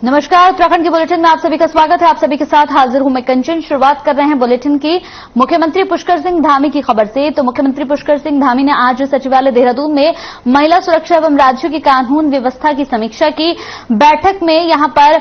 नमस्कार, उत्तराखंड के बुलेटिन में आप सभी का स्वागत है। आप सभी के साथ हाजिर हूं मैं कंचन। शुरुआत कर रहे हैं बुलेटिन की मुख्यमंत्री पुष्कर सिंह धामी की खबर से। तो मुख्यमंत्री पुष्कर सिंह धामी ने आज सचिवालय देहरादून में महिला सुरक्षा एवं राज्यों की कानून व्यवस्था की समीक्षा की। बैठक में यहां पर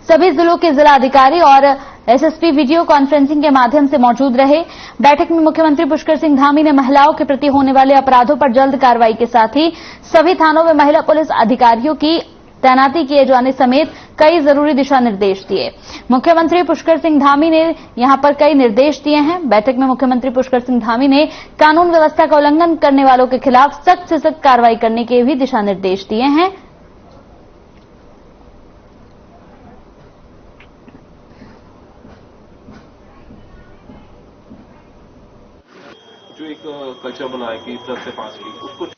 सभी जिलों के जिलाधिकारी और एसएसपी वीडियो कॉन्फ्रेंसिंग के माध्यम से मौजूद रहे। बैठक में मुख्यमंत्री पुष्कर सिंह धामी ने महिलाओं के प्रति होने वाले अपराधों पर जल्द कार्रवाई के साथ ही सभी थानों में महिला पुलिस अधिकारियों की तैनाती किए जाने समेत कई जरूरी दिशा निर्देश दिए। मुख्यमंत्री पुष्कर सिंह धामी ने यहां पर कई निर्देश दिए हैं। बैठक में मुख्यमंत्री पुष्कर सिंह धामी ने कानून व्यवस्था का उल्लंघन करने वालों के खिलाफ सख्त से सख्त कार्रवाई करने के भी दिशा निर्देश दिए हैं। जो एक कल्चर बना है कि 10 से 5 की उसको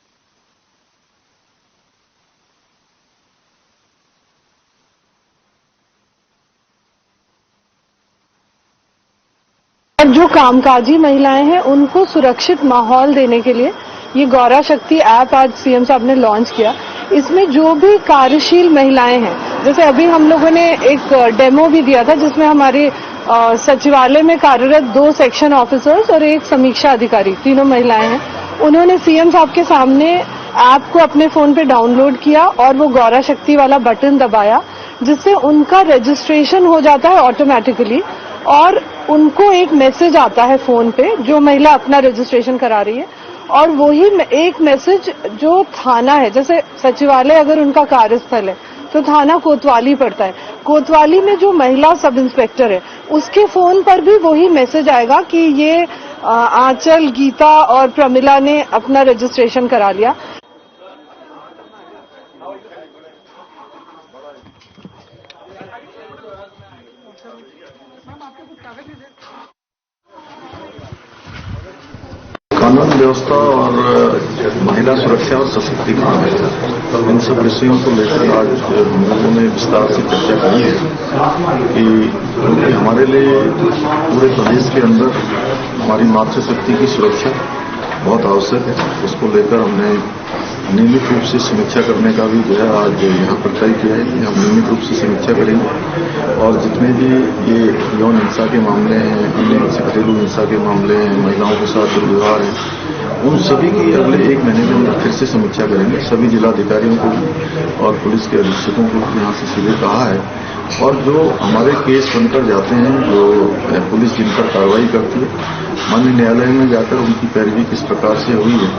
जो कामकाजी महिलाएं हैं उनको सुरक्षित माहौल देने के लिए ये गौरा शक्ति ऐप आज सीएम साहब ने लॉन्च किया। इसमें जो भी कार्यशील महिलाएं हैं, जैसे अभी हम लोगों ने एक डेमो भी दिया था जिसमें हमारे सचिवालय में कार्यरत 2 सेक्शन ऑफिसर्स और 1 समीक्षा अधिकारी, तीनों महिलाएं हैं। उन्होंने सीएम साहब के सामने ऐप को अपने फोन पे डाउनलोड किया और वो गौरा शक्ति वाला बटन दबाया, जिससे उनका रजिस्ट्रेशन हो जाता है ऑटोमेटिकली और उनको एक मैसेज आता है फोन पे जो महिला अपना रजिस्ट्रेशन करा रही है, और वही एक मैसेज जो थाना है, जैसे सचिवालय अगर उनका कार्यस्थल है तो थाना कोतवाली पड़ता है, कोतवाली में जो महिला सब इंस्पेक्टर है उसके फोन पर भी वही मैसेज आएगा कि ये आंचल, गीता और प्रमिला ने अपना रजिस्ट्रेशन करा लिया। कानून व्यवस्था और महिला सुरक्षा और सशक्तिकरण, इन सब विषयों को लेकर आज हम लोगों ने विस्तार से चर्चा की है कि हमारे लिए पूरे प्रदेश के अंदर हमारी मातृशक्ति की सुरक्षा बहुत आवश्यक है। उसको लेकर हमने नियमित रूप से समीक्षा करने का भी जो है आज यहाँ पर तय किया है कि हम नियमित रूप से समीक्षा करेंगे और जितने भी ये यौन हिंसा के मामले हैं, अन्य घरेलू हिंसा के मामले हैं, महिलाओं के साथ दुर्व्यवहार है, उन सभी की अगले 1 महीने के अंदर फिर से समीक्षा करेंगे। सभी जिलाधिकारियों को और पुलिस के अधीक्षकों को यहाँ से सीधे कहा है, और जो हमारे केस बनकर जाते हैं, जो पुलिस जिन पर कार्रवाई करती है, माननीय न्यायालय में जाकर उनकी पैरवी किस प्रकार से हुई है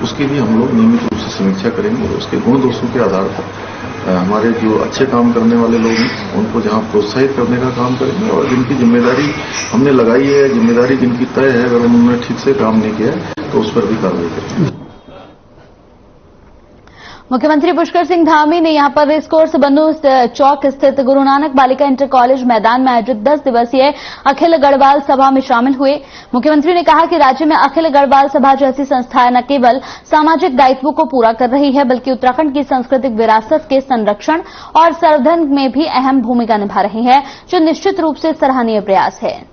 उसकी भी हम लोग नियमित रूप से समीक्षा करेंगे। और उसके गुण दोषों के आधार पर हमारे जो अच्छे काम करने वाले लोग हैं उनको जहां प्रोत्साहित करने का काम करेंगे, और जिनकी जिम्मेदारी हमने लगाई है, जिम्मेदारी जिनकी तय है, अगर उन्होंने ठीक से काम नहीं किया तो उस पर भी कार्रवाई करेंगे। मुख्यमंत्री पुष्कर सिंह धामी ने यहां पर रेस कोर्स बन्नू चौक स्थित गुरु नानक बालिका इंटर कॉलेज मैदान में आयोजित 10 दिवसीय अखिल गढ़वाल सभा में शामिल हुए। मुख्यमंत्री ने कहा कि राज्य में अखिल गढ़वाल सभा जैसी संस्थाएं न केवल सामाजिक दायित्वों को पूरा कर रही है बल्कि उत्तराखंड की सांस्कृतिक विरासत के संरक्षण और संवर्धन में भी अहम भूमिका निभा रही है, जो निश्चित रूप से सराहनीय प्रयास है।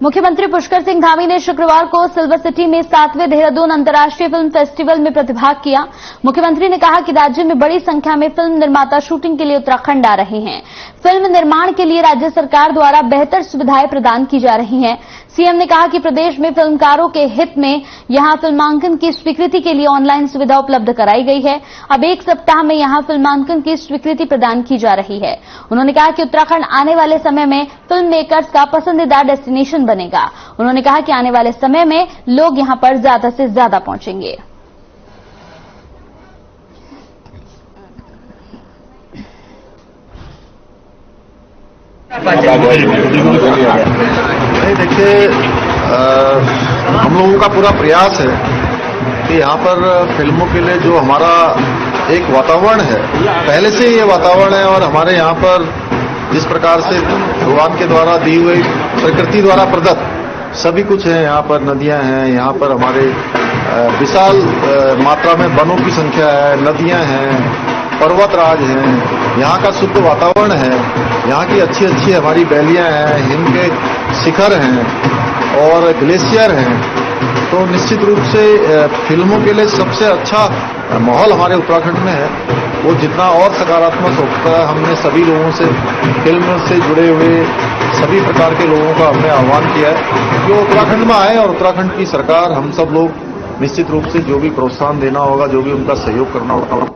मुख्यमंत्री पुष्कर सिंह धामी ने शुक्रवार को सिल्वर सिटी में 7वें देहरादून अंतर्राष्ट्रीय फिल्म फेस्टिवल में प्रतिभाग किया। मुख्यमंत्री ने कहा कि राज्य में बड़ी संख्या में फिल्म निर्माता शूटिंग के लिए उत्तराखंड आ रहे हैं। फिल्म निर्माण के लिए राज्य सरकार द्वारा बेहतर सुविधाएं प्रदान की जा रही हैं। सीएम ने कहा कि प्रदेश में फिल्मकारों के हित में यहां फिल्मांकन की स्वीकृति के लिए ऑनलाइन सुविधा उपलब्ध कराई गई है। अब 1 सप्ताह में यहां फिल्मांकन की स्वीकृति प्रदान की जा रही है। उन्होंने कहा कि उत्तराखंड आने वाले समय में फिल्म मेकर्स का पसंदीदा डेस्टिनेशन बनेगा। उन्होंने कहा कि आने वाले समय में लोग यहां पर ज्यादा से ज्यादा पहुंचेंगे। नहीं, देखिए, हम लोगों का पूरा प्रयास है कि यहाँ पर फिल्मों के लिए जो हमारा एक वातावरण है, पहले से ये वातावरण है, और हमारे यहाँ पर जिस प्रकार से भगवान के द्वारा दी हुई प्रकृति द्वारा प्रदत्त सभी कुछ है, यहाँ पर नदियाँ हैं, यहाँ पर हमारे विशाल मात्रा में वनों की संख्या है, नदियाँ हैं, पर्वतराज हैं, यहाँ का शुद्ध वातावरण है, यहाँ की अच्छी अच्छी हमारी वैलियां हैं, हिम के शिखर हैं और ग्लेशियर हैं, तो निश्चित रूप से फिल्मों के लिए सबसे अच्छा माहौल हमारे उत्तराखंड में है। वो जितना और सकारात्मक होता है, हमने सभी लोगों से, फिल्म से जुड़े हुए सभी प्रकार के लोगों का हमने आह्वान किया है कि वो उत्तराखंड में आए और उत्तराखंड की सरकार, हम सब लोग निश्चित रूप से जो भी प्रोत्साहन देना होगा, जो भी उनका सहयोग करना होगा।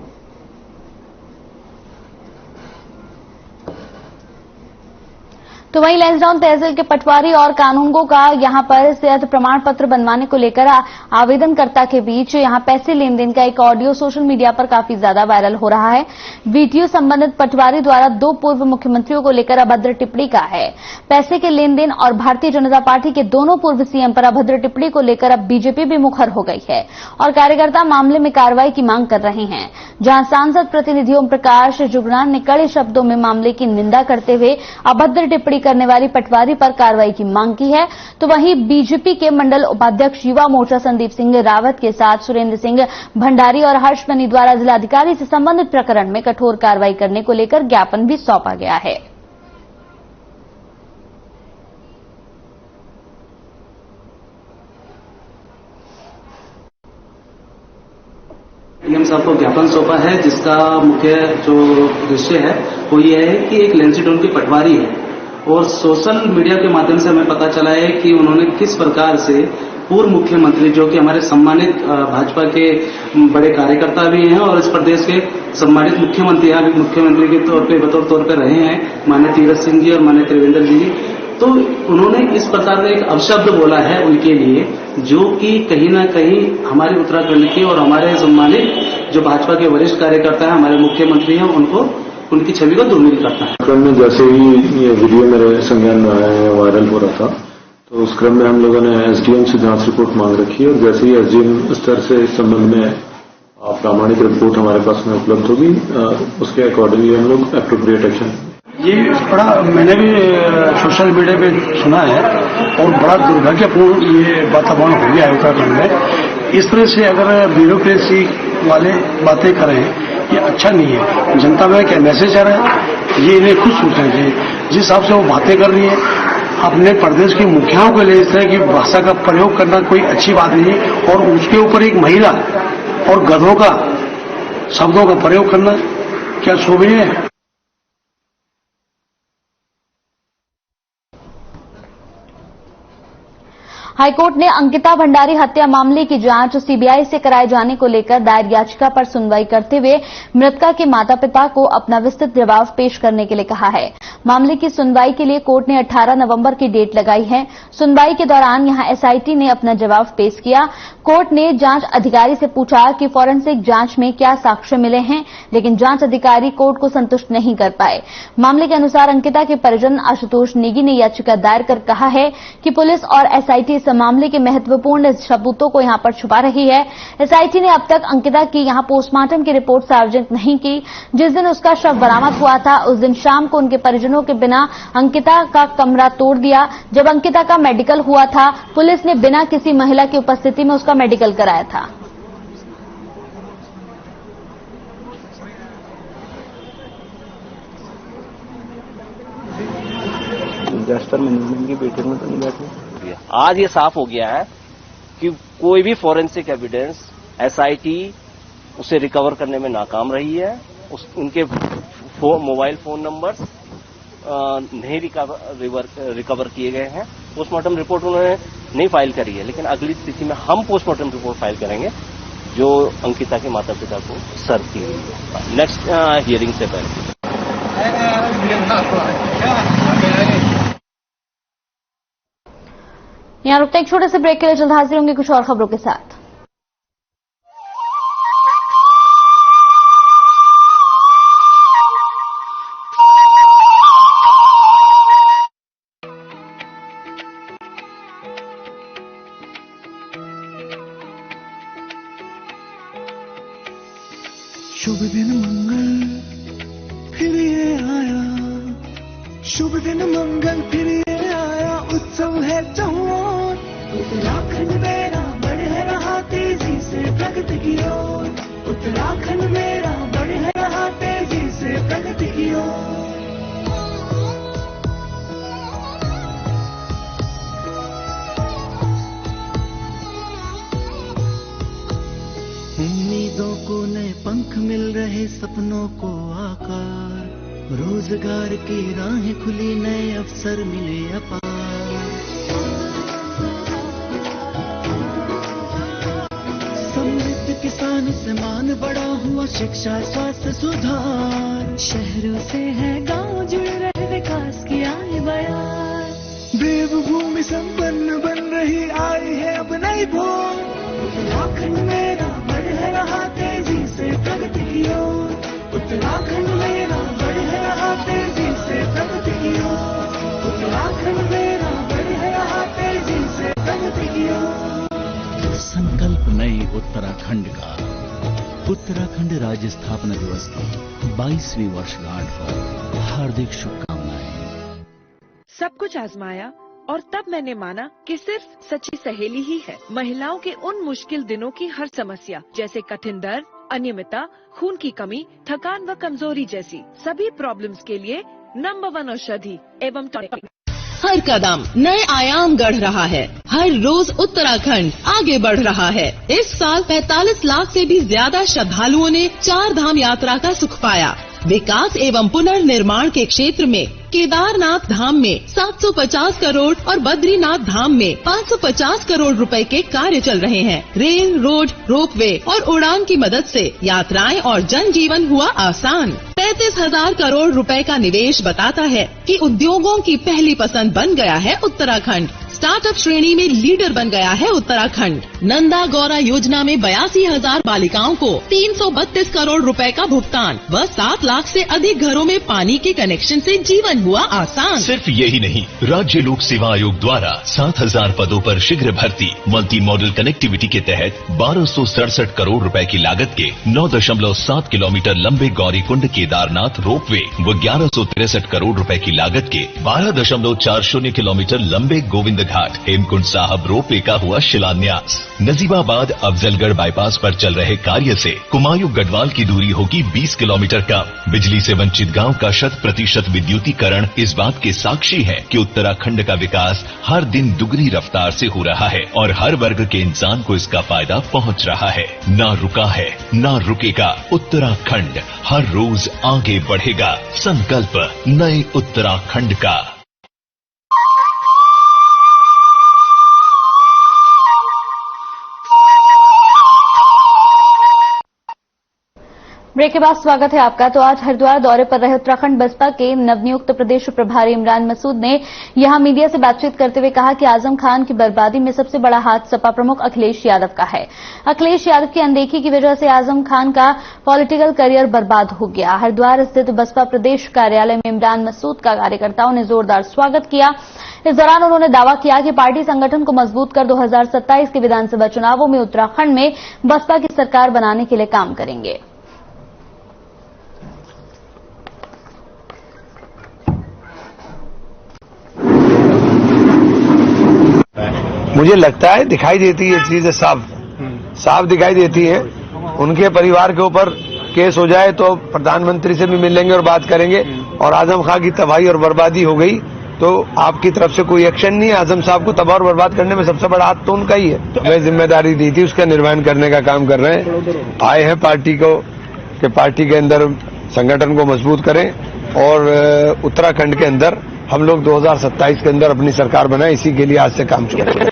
तो वहीं लैंसडाउन तहसील के पटवारी और कानूनगो का यहां पर सेहत प्रमाण पत्र बनवाने को लेकर आवेदनकर्ता के बीच यहां पैसे लेन देन का एक ऑडियो सोशल मीडिया पर काफी ज्यादा वायरल हो रहा है। वीडियो संबंधित पटवारी द्वारा 2 पूर्व मुख्यमंत्रियों को लेकर अभद्र टिप्पणी का है। पैसे के लेन देन और भारतीय जनता पार्टी के दोनों पूर्व सीएम पर अभद्र टिप्पणी को लेकर अब बीजेपी भी मुखर हो गई है और कार्यकर्ता मामले में कार्रवाई की मांग कर रहे हैं। जहां सांसद प्रतिनिधि ओम प्रकाश जुगनान ने कड़े शब्दों में मामले की निंदा करते हुए अभद्र टिप्पणी करने वाली पटवारी पर कार्रवाई की मांग की है, तो वहीं बीजेपी के मंडल उपाध्यक्ष युवा मोर्चा संदीप सिंह रावत के साथ सुरेंद्र सिंह भंडारी और हर्ष मनी द्वारा जिलाधिकारी से संबंधित प्रकरण में कठोर कार्रवाई करने को लेकर ज्ञापन भी सौंपा गया है। डीएम साहब को ज्ञापन सौंपा है, जिसका मुख्य जो उद्देश्य है वो ये है कि एक लैंसडाउन की पटवारी है और सोशल मीडिया के माध्यम से हमें पता चला है कि उन्होंने किस प्रकार से पूर्व मुख्यमंत्री, जो कि हमारे सम्मानित भाजपा के बड़े कार्यकर्ता भी हैं और इस प्रदेश के सम्मानित मुख्यमंत्री के बतौर तौर पर रहे हैं, माननीय तीरथ सिंह जी और माननीय त्रिवेंद्र जी, तो उन्होंने इस प्रकार का एक अपशब्द बोला है उनके लिए, जो कि कहीं ना कहीं हमारे उत्तराखंड के और हमारे सम्मानित जो भाजपा के वरिष्ठ कार्यकर्ता हैं, हमारे मुख्यमंत्री हैं, उनकी छवि को दुर्मिल करता है। क्रम में जैसे ही ये वीडियो मेरे संज्ञान में आया है, वायरल हो रहा था, तो उस क्रम में हम लोगों ने एसडीएम से जांच रिपोर्ट मांग रखी है और जैसे ही एसडीएम स्तर से इस संबंध में प्रामाणिक रिपोर्ट हमारे पास में उपलब्ध होगी, उसके अकॉर्डिंगली हम लोग एप्रोप्रिएट एक्शन। ये बड़ा मैंने भी सोशल मीडिया पे सुना है और बड़ा दुर्भाग्यपूर्ण ये वातावरण हो गया है उत्तराखंड में। इस तरह से अगर ब्यूरोक्रेसी वाले बातें करें, ये अच्छा नहीं है। जनता में क्या मैसेज आ रहा है, ये इन्हें खुद सोचना चाहिए। जिस हिसाब से वो बातें कर रही है अपने प्रदेश के मुखियाओं के लिए, इस तरह की भाषा का प्रयोग करना कोई अच्छी बात नहीं, और उसके ऊपर एक महिला और गधों का शब्दों का प्रयोग करना क्या शोभनीय है। हाईकोर्ट ने अंकिता भंडारी हत्या मामले की जांच सीबीआई से कराए जाने को लेकर दायर याचिका पर सुनवाई करते हुए मृतका के माता पिता को अपना विस्तृत जवाब पेश करने के लिए कहा है। मामले की सुनवाई के लिए कोर्ट ने 18 नवंबर की डेट लगाई है। सुनवाई के दौरान यहां एसआईटी ने अपना जवाब पेश किया। कोर्ट ने जांच अधिकारी से पूछा कि फॉरेंसिक जांच में क्या साक्ष्य मिले हैं, लेकिन जांच अधिकारी कोर्ट को संतुष्ट नहीं कर पाए। मामले के अनुसार अंकिता के परिजन आशुतोष नेगी ने याचिका दायर कर कहा है कि पुलिस और एसआईटी इस मामले के महत्वपूर्ण सबूतों को यहां पर छुपा रही है। एसआईटी ने अब तक अंकिता की यहां पोस्टमार्टम की रिपोर्ट सार्वजनिक नहीं की। जिस दिन उसका शव बरामद हुआ था, उस दिन शाम को उनके परिजनों के बिना अंकिता का कमरा तोड़ दिया। जब अंकिता का मेडिकल हुआ था, पुलिस ने बिना किसी महिला की उपस्थिति में उसका मेडिकल कराया था। डिजास्टर मैनेजमेंट की बैठक में तो नहीं बैठे। आज ये साफ हो गया है कि कोई भी फॉरेंसिक एविडेंस एसआईटी उसे रिकवर करने में नाकाम रही है। उनके मोबाइल फोन नंबर नहीं रिकवर किए गए हैं। पोस्टमार्टम रिपोर्ट उन्होंने नहीं फाइल करी है, लेकिन अगली तिथि में हम पोस्टमार्टम रिपोर्ट फाइल करेंगे जो अंकिता के माता पिता को सर्व की गई है नेक्स्ट हियरिंग से पहले। यहां रुकते एक छोटे से ब्रेक के लिए, जल्द हाजिर होंगे कुछ और खबरों के साथ। शुभ दिन मंगल फिर ये आया, शुभ दिन मंगल फिर ये आया, उत्सव है त्योहार। उत्तराखंड मेरा बढ़ रहा तेजी से प्रगति की ओर, उत्तराखंड मेरा बढ़ रहा की ओर। उम्मीदों को नए पंख मिल रहे, सपनों को आकार, रोजगार की राहें खुली, नए अवसर मिले अपार। समृद्ध किसान से मान बड़ा हुआ, शिक्षा स्वास्थ्य सुधार, शहरों से है गांव जुड़ रहे, विकास की आए बयार। देवभूमि संपन्न बन रही, आई है अब नई भोर, उत्तराखंड मेरा बढ़ रहा तेजी से प्रगति की ओर। उत्तराखंड मेरा बढ़ रहा तेजी से प्रगति की ओर। उत्तराखंड मेरा बढ़ रहा तेजी से प्रगति की ओर। संकल्प नए उत्तराखंड का। उत्तराखंड राज्य स्थापना दिवस की 22वीं वर्षगांठ पर हार्दिक शुभकामनाएं। सब कुछ आजमाया और तब मैंने माना कि सिर्फ सच्ची सहेली ही है महिलाओं के उन मुश्किल दिनों की हर समस्या, जैसे कठिन दर्द, अनियमितता, खून की कमी, थकान व कमजोरी जैसी सभी प्रॉब्लम्स के लिए नंबर 1 औषधि एवं टॉनिक। हर कदम नए आयाम गढ़ रहा है, हर रोज उत्तराखंड आगे बढ़ रहा है। इस साल 45 लाख से भी ज्यादा श्रद्धालुओं ने 4 धाम यात्रा का सुख पाया। विकास एवं पुनर्निर्माण के क्षेत्र में केदारनाथ धाम में 750 करोड़ और बद्रीनाथ धाम में 550 करोड़ रुपए के कार्य चल रहे हैं। रेल, रोड, रोपवे और उड़ान की मदद से यात्राएं और जनजीवन हुआ आसान। 35,000 करोड़ रुपए का निवेश बताता है कि उद्योगों की पहली पसंद बन गया है उत्तराखंड। स्टार्टअप श्रेणी में लीडर बन गया है उत्तराखंड। नंदा गौरा योजना में 82,000 बालिकाओं को 332 करोड़ रुपए का भुगतान व 7 लाख से अधिक घरों में पानी के कनेक्शन से जीवन हुआ आसान। सिर्फ यही नहीं, राज्य लोक सेवा आयोग द्वारा 7,000 पदों पर शीघ्र भर्ती, मल्टी मॉडल कनेक्टिविटी के तहत 1267 करोड़ रुपए की लागत के 9.7 किलोमीटर लंबे गौरी कुंड केदारनाथ रोपवे व 1163 करोड़ रुपए की लागत के 12.40 किलोमीटर लंबे गोविंद घाट हेमकुंड साहब रोपवे का हुआ शिलान्यास। नजीबाबाद अफजलगढ़ बाईपास पर चल रहे कार्य से कुमायूं गढ़वाल की दूरी होगी 20 किलोमीटर कम। बिजली से वंचित गांव का 100% विद्युतीकरण इस बात के साक्षी है कि उत्तराखंड का विकास हर दिन दुगनी रफ्तार से हो रहा है और हर वर्ग के इंसान को इसका फायदा पहुंच रहा है। ना रुका है, ना रुकेगा। उत्तराखंड हर रोज आगे बढ़ेगा। संकल्प नए उत्तराखंड का। ब्रेक के बाद स्वागत है आपका। तो आज हरिद्वार दौरे पर रहे उत्तराखंड बसपा के नवनियुक्त प्रदेश प्रभारी इमरान मसूद ने यहां मीडिया से बातचीत करते हुए कहा कि आजम खान की बर्बादी में सबसे बड़ा हाथ सपा प्रमुख अखिलेश यादव का है। अखिलेश यादव की अनदेखी की वजह से आजम खान का पॉलिटिकल करियर बर्बाद हो गया। हरिद्वार स्थित बसपा प्रदेश कार्यालय में इमरान मसूद का कार्यकर्ताओं ने जोरदार स्वागत किया। इस दौरान उन्होंने दावा किया कि पार्टी संगठन को मजबूत कर 2027 के विधानसभा चुनावों में उत्तराखंड में बसपा की सरकार बनाने के लिए काम करेंगे। मुझे लगता है दिखाई देती है चीजें साफ दिखाई देती है। उनके परिवार के ऊपर केस हो जाए तो प्रधानमंत्री से भी मिलेंगे और बात करेंगे। और आजम खान की तबाही और बर्बादी हो गई तो आपकी तरफ से कोई एक्शन नहीं है। आजम साहब को तबाह और बर्बाद करने में सबसे बड़ा हाथ तो उनका ही है। मैं जिम्मेदारी दी थी, उसका निर्वहन करने का काम कर रहे हैं। आए हैं पार्टी को कि पार्टी के अंदर संगठन को मजबूत करें और उत्तराखंड के अंदर हम लोग 2027 के अंदर अपनी सरकार बनाएं। इसी के लिए आज से काम शुरू करें।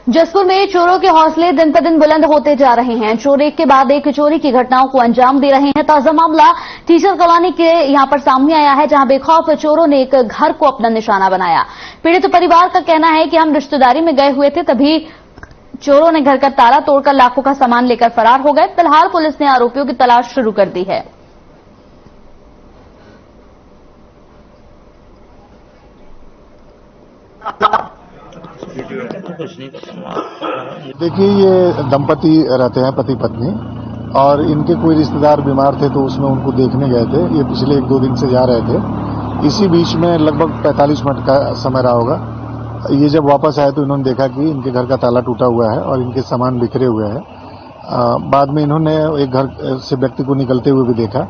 जसपुर में चोरों के हौसले दिन पर दिन बुलंद होते जा रहे हैं। चोर एक के बाद एक चोरी की घटनाओं को अंजाम दे रहे हैं। ताजा मामला टीचर कॉलोनी के यहां पर सामने आया है, जहां बेखौफ चोरों ने एक घर को अपना निशाना बनाया। पीड़ित परिवार का कहना है कि हम रिश्तेदारी में गए हुए थे, तभी चोरों ने घर का ताला तोड़कर लाखों का सामान लेकर फरार हो गए। फिलहाल पुलिस ने आरोपियों की तलाश शुरू कर दी है। देखिए, ये दंपति रहते हैं, पति पत्नी, और इनके कोई रिश्तेदार बीमार थे तो उसमें उनको देखने गए थे। ये पिछले 1-2 दिन से जा रहे थे। इसी बीच में लगभग 45 मिनट का समय रहा होगा, ये जब वापस आए तो इन्होंने देखा कि इनके घर का ताला टूटा हुआ है और इनके सामान बिखरे हुए हैं। बाद में इन्होंने एक घर से व्यक्ति को निकलते हुए भी देखा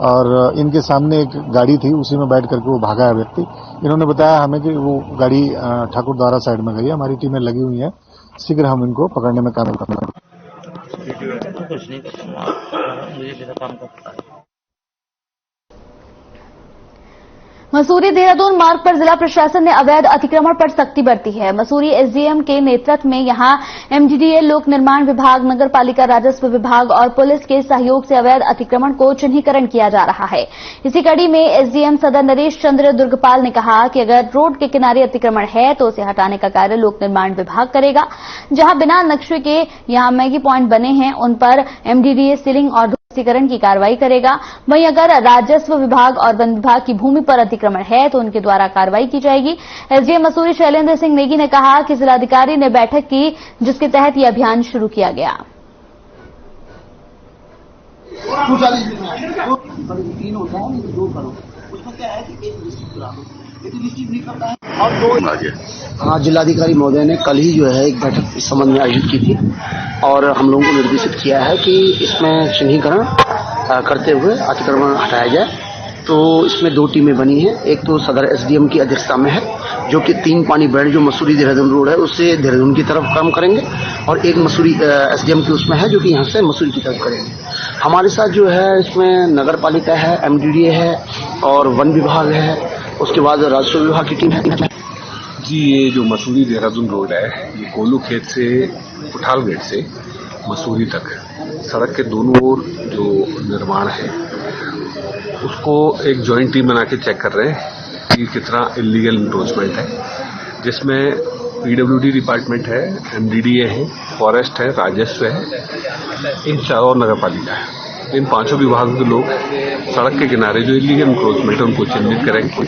और इनके सामने एक गाड़ी थी, उसी में बैठ करके वो भागा है व्यक्ति। इन्होंने बताया हमें कि वो गाड़ी ठाकुरद्वारा साइड में गई है। हमारी टीमें लगी हुई हैं, शीघ्र हम इनको पकड़ने में कामयाब होंगे। मसूरी देहरादून मार्ग पर जिला प्रशासन ने अवैध अतिक्रमण पर सख्ती बरती है। मसूरी एसडीएम के नेतृत्व में यहां एमडीडीए, लोक निर्माण विभाग, नगर पालिका राजस्व विभाग और पुलिस के सहयोग से अवैध अतिक्रमण को चिन्हीकरण किया जा रहा है। इसी कड़ी में एसडीएम सदर नरेश चंद्र दुर्गपाल ने कहा कि अगर रोड के किनारे अतिक्रमण है तो उसे हटाने का कार्य लोक निर्माण विभाग करेगा। जहां बिना नक्शे के यहां मैगी पॉइंट बने हैं उन पर एमडीडीए सीलिंग और ध्वस्तीकरण की कार्रवाई करेगा। वहीं अगर राजस्व विभाग और वन विभाग की भूमि पर अतिक्रमण है तो उनके द्वारा कार्रवाई की जाएगी। एसडीएम मसूरी शैलेंद्र सिंह नेगी ने कहा कि जिलाधिकारी ने बैठक की जिसके तहत यह अभियान शुरू किया गया। हाँ, जिलाधिकारी महोदय ने कल ही जो है एक बैठक इस संबंध में आयोजित की थी और हम लोगों को निर्देशित किया है कि इसमें चिन्हीकरण करते हुए अतिक्रमण हटाया जाए। तो इसमें 2 टीमें बनी हैं। एक तो सदर एसडीएम की अध्यक्षता में है जो कि 3 पानी बेल्ट जो मसूरी देहरादून रोड है उससे देहरादून की तरफ काम करेंगे और एक मसूरी एसडीएम की उसमें है जो कि यहाँ से मसूरी की तरफ करेंगे। हमारे साथ जो है इसमें नगर पालिका है, एमडीडीए है और वन विभाग है, उसके बाद राजस्व विभाग की टीम है। जी, ये जो मसूरी देहरादून रोड है ये कोलू खेत से पुठाल गेट से मसूरी तक सड़क के दोनों ओर जो निर्माण है उसको एक जॉइंट टीम बना के चेक कर रहे हैं कि कितना इलीगल इंक्रोचमेंट है, जिसमें पीडब्ल्यूडी डिपार्टमेंट है, एमडीडीए है, फॉरेस्ट है, राजस्व है, इन चारों नगर पालिका है। इन 5 विभागों के लोग सड़क के किनारे जो इलीगल इंक्रोचमेंट है उनको चिन्हित करेंगे।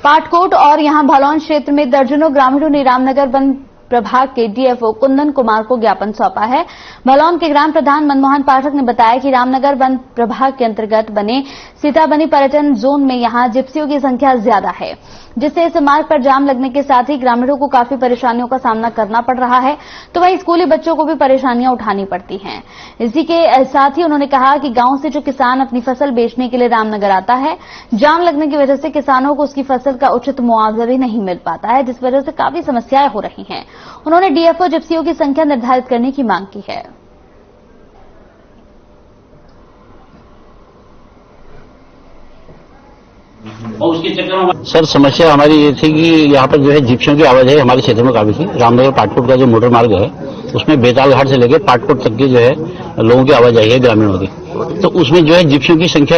पाटकोट और यहां भलौन क्षेत्र में दर्जनों ग्रामीणों ने रामनगर वन प्रभाग के डीएफओ कुंदन कुमार को ज्ञापन सौंपा है। भलौन के ग्राम प्रधान मनमोहन पाठक ने बताया कि रामनगर वन प्रभाग के अंतर्गत बने सीताबनी पर्यटन जोन में यहां जिप्सियों की संख्या ज्यादा है, जिससे इस मार्ग पर जाम लगने के साथ ही ग्रामीणों को काफी परेशानियों का सामना करना पड़ रहा है, तो वहीं स्कूली बच्चों को भी परेशानियां उठानी पड़ती हैं। इसी के साथ ही उन्होंने कहा कि गांव से जो किसान अपनी फसल बेचने के लिए रामनगर आता है, जाम लगने की वजह से किसानों को उसकी फसल का उचित मुआवजा भी नहीं मिल पाता है, जिस वजह से काफी समस्याएं हो रही हैं। उन्होंने डीएफओ जिप्सियों की संख्या निर्धारित करने की मांग की है। और उसके चक्कर में सर समस्या हमारी ये थी कि यहाँ पर जो है जिप्सियों की आवाजाही हमारे क्षेत्र में काफी थी। रामनगर पाटकोट का जो मोटर मार्ग है उसमें बेताल घाट से लेकर पाटकोट तक की जो है लोगों की आवाजाही है ग्रामीणों की, तो उसमें जो है जिप्सियों की संख्या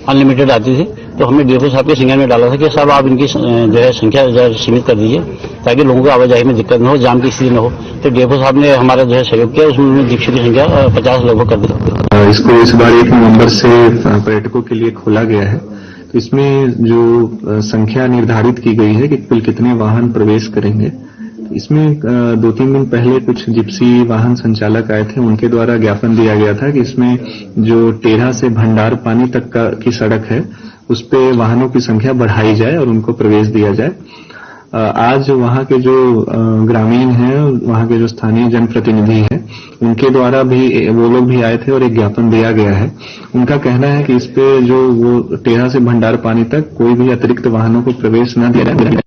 अनलिमिटेड आती थी। तो हमने डीएफओ साहब के संज्ञान में डाला था कि साहब आप इनकी जो है संख्या सीमित कर दीजिए ताकि लोगों को आवाजाही में दिक्कत न हो, जाम की स्थिति न हो। तो डीएफओ साहब ने हमारा जो है सहयोग किया, उसमें जिप्सियों की संख्या 50 लगभग कर दी। इसको इस बार 1 नवंबर से पर्यटकों के लिए खोला गया है। तो इसमें जो संख्या निर्धारित की गई है कि कुल कितने वाहन प्रवेश करेंगे, इसमें 2-3 दिन पहले कुछ जिप्सी वाहन संचालक आए थे, उनके द्वारा ज्ञापन दिया गया था कि इसमें जो टेढ़ा से भंडार पानी तक की सड़क है उस पे वाहनों की संख्या बढ़ाई जाए और उनको प्रवेश दिया जाए। आज वहां के जो ग्रामीण हैं, वहां के जो स्थानीय जनप्रतिनिधि हैं, उनके द्वारा भी वो लोग भी आए थे और एक ज्ञापन दिया गया है। उनका कहना है कि इस पे जो वो टेढ़ा से भंडार पानी तक कोई भी अतिरिक्त वाहनों को प्रवेश न दिया जाए।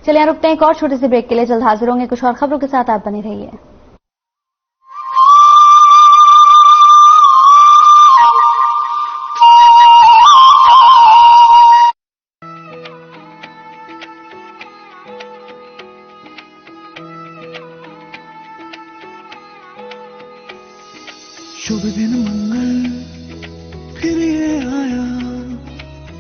चलिए यहाँ रुकते हैं एक और छोटे से ब्रेक के लिए, जल्द हाजिर होंगे कुछ और खबरों के साथ, आप बने रहिए। शुभ दिन मंगल फिर ये आया,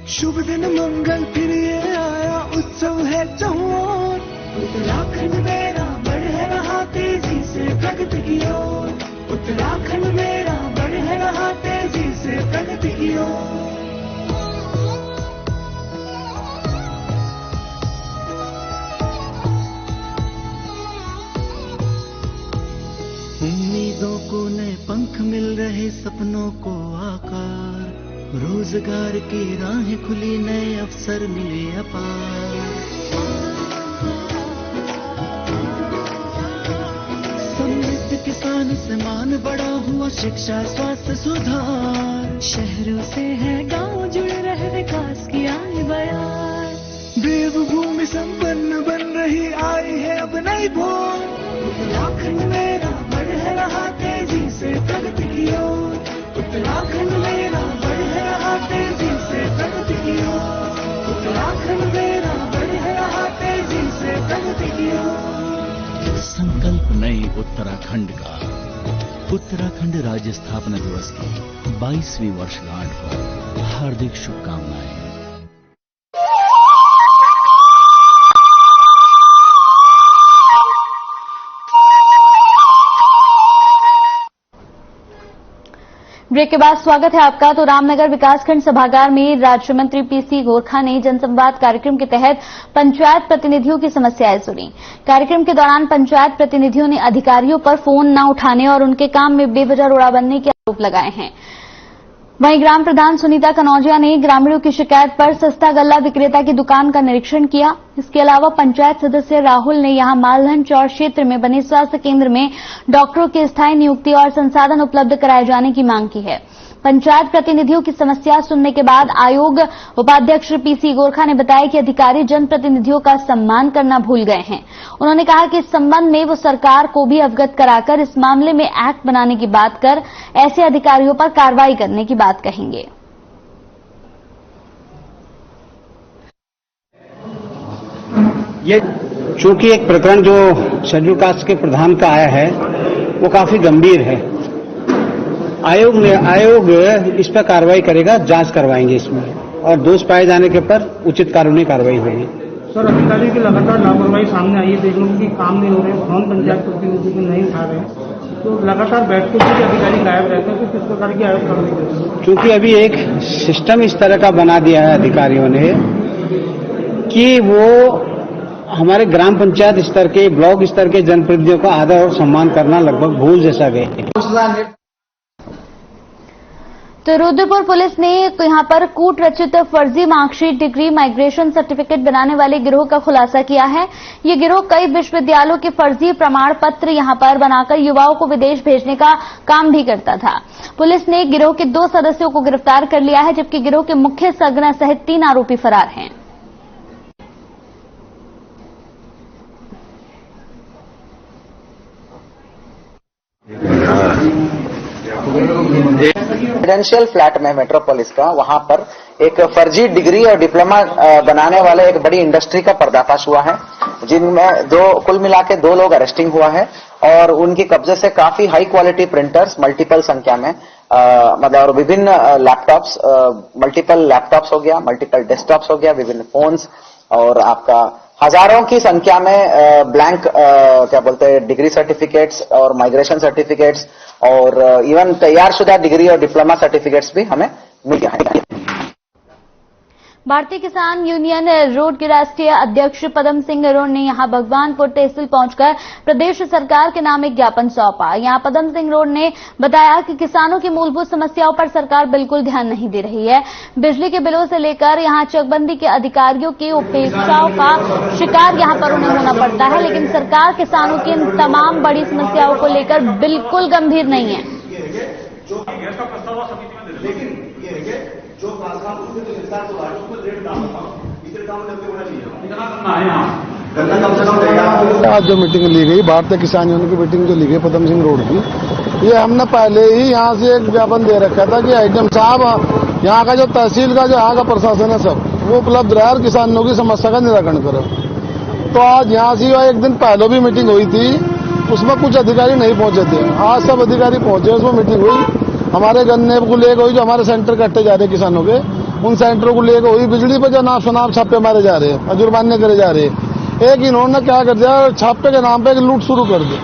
शुभ दिन मंगल फिर ये आया, उत्सव है चौर। उत्तराखंड मेरा बढ़ रहा तेजी से प्रगति की ओर, उत्तराखंड मेरा बढ़ रहा तेजी से प्रगति की ओर। उम्मीदों को नए पंख मिल रहे है सपनों को आकार, रोजगार की राहें खुली, नए अवसर मिले अपार। समृद्ध किसान से मान बढ़ा हुआ, शिक्षा स्वास्थ्य सुधार, शहरों से है गांव जुड़ रहे, विकास की आए बयार। देवभूमि संपन्न बन रही, आई है अब नई भोर। उत्तराखंड मेरा बढ़ रहा तेजी से प्रगति की ओर, उत्तराखंड मेरा बढ़ रहा तेजी से प्रगति की ओर, उत्तराखंड मेरा बढ़ रहा तेजी से प्रगति की ओर। संकल्प नए उत्तराखंड का। उत्तराखंड राज्य स्थापना दिवस की 22वीं वर्षगांठ पर हार्दिक शुभकामनाएं। ब्रेक के बाद स्वागत है आपका। तो रामनगर विकासखंड सभागार में राज्य मंत्री पीसी गोरखा ने जनसंवाद कार्यक्रम के तहत पंचायत प्रतिनिधियों की समस्याएं सुनी। कार्यक्रम के दौरान पंचायत प्रतिनिधियों ने अधिकारियों पर फोन न उठाने और उनके काम में बेवजह रोड़ा बनने के आरोप लगाए हैं। वहीं ग्राम प्रधान सुनीता कनौजिया ने ग्रामीणों की शिकायत पर सस्ता गल्ला विक्रेता की दुकान का निरीक्षण किया। इसके अलावा पंचायत सदस्य राहुल ने यहां मालधन चौर क्षेत्र में बने स्वास्थ्य केंद्र में डॉक्टरों की स्थायी नियुक्ति और संसाधन उपलब्ध कराए जाने की मांग की है। पंचायत प्रतिनिधियों की समस्या सुनने के बाद आयोग उपाध्यक्ष पीसी गोरखा ने बताया कि अधिकारी जनप्रतिनिधियों का सम्मान करना भूल गए हैं। उन्होंने कहा कि इस संबंध में वो सरकार को भी अवगत कराकर इस मामले में एक्ट बनाने की बात कर ऐसे अधिकारियों पर कार्रवाई करने की बात कहेंगे। ये चूंकि एक प्रकरण जो शेड्यूल कास्ट के प्रधान का आया है वो काफी गंभीर है। आयोग इस पर कार्रवाई करेगा, जांच करवाएंगे इसमें और दोष पाए जाने के पर उचित कानूनी कार्रवाई होगी। सर, अधिकारी की लगातार लापरवाही सामने आई है, देख लो कि काम नहीं हो रहे, फोन पंचायत प्रतिनिधि को नहीं उठा रहे, तो लगातार बैठकों से अधिकारी गायब रहते हैं, तो किस प्रकार की आयोग कार्रवाई करेंगे? क्योंकि अभी एक सिस्टम इस तरह का बना दिया है अधिकारियों ने कि वो हमारे ग्राम पंचायत स्तर के, ब्लॉक स्तर के जनप्रतिनिधियों का आदर और सम्मान करना लगभग भूल जैसा गए। तो रुद्रपुर पुलिस ने यहां पर कूट रचित फर्जी मार्कशीट, डिग्री, माइग्रेशन सर्टिफिकेट बनाने वाले गिरोह का खुलासा किया है। ये गिरोह कई विश्वविद्यालयों के फर्जी प्रमाण पत्र यहां पर बनाकर युवाओं को विदेश भेजने का काम भी करता था। पुलिस ने गिरोह के 2 सदस्यों को गिरफ्तार कर लिया है, जबकि गिरोह के मुख्य सरगना सहित 3 आरोपी फरार हैं। रेजिडेंशियल फ्लैट में मेट्रोपोलिस का, वहां पर एक फर्जी डिग्री और डिप्लोमा बनाने वाले एक बड़ी इंडस्ट्री का पर्दाफाश हुआ है, जिनमें कुल मिला के 2 लोग अरेस्टिंग हुआ है और उनकी कब्जे से काफी हाई क्वालिटी प्रिंटर्स मल्टीपल संख्या में मतलब और विभिन्न लैपटॉप्स, मल्टीपल लैपटॉप्स हो गया, मल्टीपल डेस्कटॉप्स हो गया, विभिन्न फोन्स और आपका हजारों की संख्या में ब्लैंक क्या बोलते हैं डिग्री सर्टिफिकेट्स और माइग्रेशन सर्टिफिकेट्स और इवन तैयारशुदा डिग्री और डिप्लोमा सर्टिफिकेट्स भी हमें मिल गया है। भारतीय किसान यूनियन रोड के राष्ट्रीय अध्यक्ष पदम सिंह रोड ने यहां भगवानपुर तहसील पहुंचकर प्रदेश सरकार के नाम एक ज्ञापन सौंपा। यहां पदम सिंह रोड ने बताया कि किसानों की मूलभूत समस्याओं पर सरकार बिल्कुल ध्यान नहीं दे रही है। बिजली के बिलों से लेकर यहां चकबंदी के अधिकारियों की उपेक्षाओं का शिकार यहां पर उन्हें होना पड़ता है, लेकिन सरकार किसानों की इन तमाम बड़ी समस्याओं को लेकर बिल्कुल गंभीर नहीं है। आज जो मीटिंग ली गई भारतीय किसान यूनियन की मीटिंग जो ली गई पदम सिंह रोड की, ये हमने पहले ही यहाँ से एक ज्ञापन दे रखा था कि आईडीएम साहब यहाँ का जो तहसील का जो यहाँ का प्रशासन है सब वो उपलब्ध रहा और किसानों की समस्या का निराकरण करो। तो आज यहाँ से एक दिन पहले भी मीटिंग हुई थी, उसमें कुछ अधिकारी नहीं पहुंचे थे, आज सब अधिकारी पहुंचे, उसमें मीटिंग हुई। हमारे गन्ने को लेकर हुई, जो हमारे सेंटर कट्टे जा रहे किसानों के, उन सेंटरों को लेकर हुई। बिजली पर जो नाप शनाप छापे मारे जा रहे हैं, जुर्माने करे जा रहे हैं। एक इन्होंने क्या कर दिया, छापे के नाम पे एक लूट शुरू कर दी।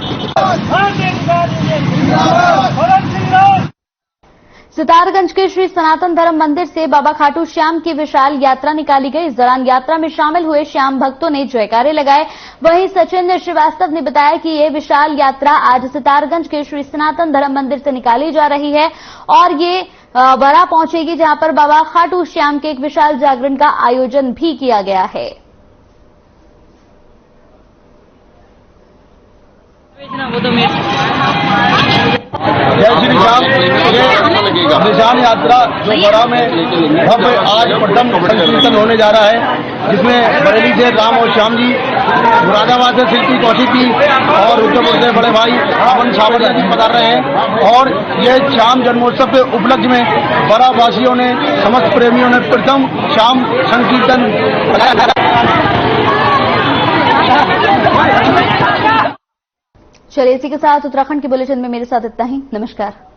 सितारगंज के श्री सनातन धर्म मंदिर से बाबा खाटू श्याम की विशाल यात्रा निकाली गई। इस दौरान यात्रा में शामिल हुए श्याम भक्तों ने जयकारे लगाए। वहीं सचिन श्रीवास्तव ने बताया कि ये विशाल यात्रा आज सितारगंज के श्री सनातन धर्म मंदिर से निकाली जा रही है और ये बड़ा पहुंचेगी, जहां पर बाबा खाटू श्याम के एक विशाल जागरण का आयोजन भी किया गया है। जय श्री राम। ये निशान यात्रा जो बड़ा में भव्य आज प्रथम संकीर्तन होने जा रहा है, जिसमें बरेली से राम और श्याम जी, मुरादाबाद से शिल्पी कौशिक जी और उत्तर से बड़े भाई अमन सावरिया जी पधार रहे हैं। और ये श्याम जन्मोत्सव के उपलक्ष्य में बड़ा वासियों ने, समस्त प्रेमियों ने प्रथम श्याम संकीर्तन। चलिए इसी के साथ उत्तराखंड के बुलेटिन में मेरे साथ इतना ही। नमस्कार।